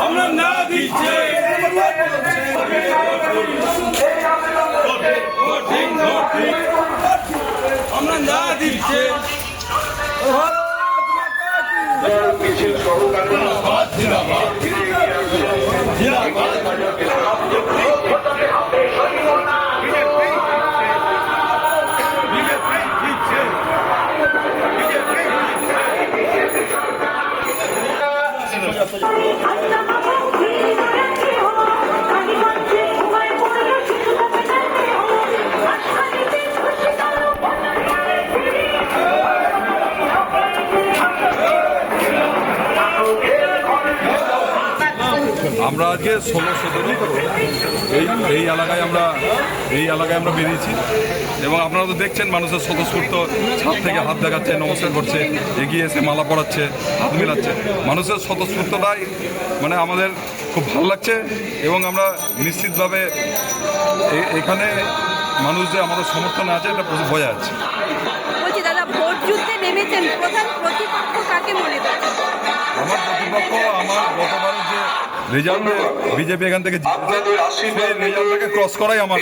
আমরা না দিচ্ছে আমরা না দিচ্ছে আমরা আজকে 16-17 এই এলাকায় আমরা বেরিয়েছি এবং আপনারা তো দেখছেন মানুষের স্বতঃস্ফূর্ত ছাদ থেকে হাত দেখাচ্ছে, নমস্কার করছে, এগিয়ে এসে মালা পরাচ্ছে, হাত মেলাচ্ছে। মানুষের স্বতঃস্ফূর্তটাই মানে আমাদের খুব ভালো লাগছে এবং আমরা নিশ্চিতভাবে এখানে মানুষ যে আমাদের সমর্থনে আছে এটা বোঝা যাচ্ছে। বলছি দাদা, ভোট যুদ্ধে নেমেছেন, প্রধান প্রতিপক্ষ কাকে মনে করেন? আমার প্রতিপক্ষ আমার গতবারের যে রেজাল্টে বিজেপি এখান থেকে রেজাল্টটাকে ক্রস করাই আমার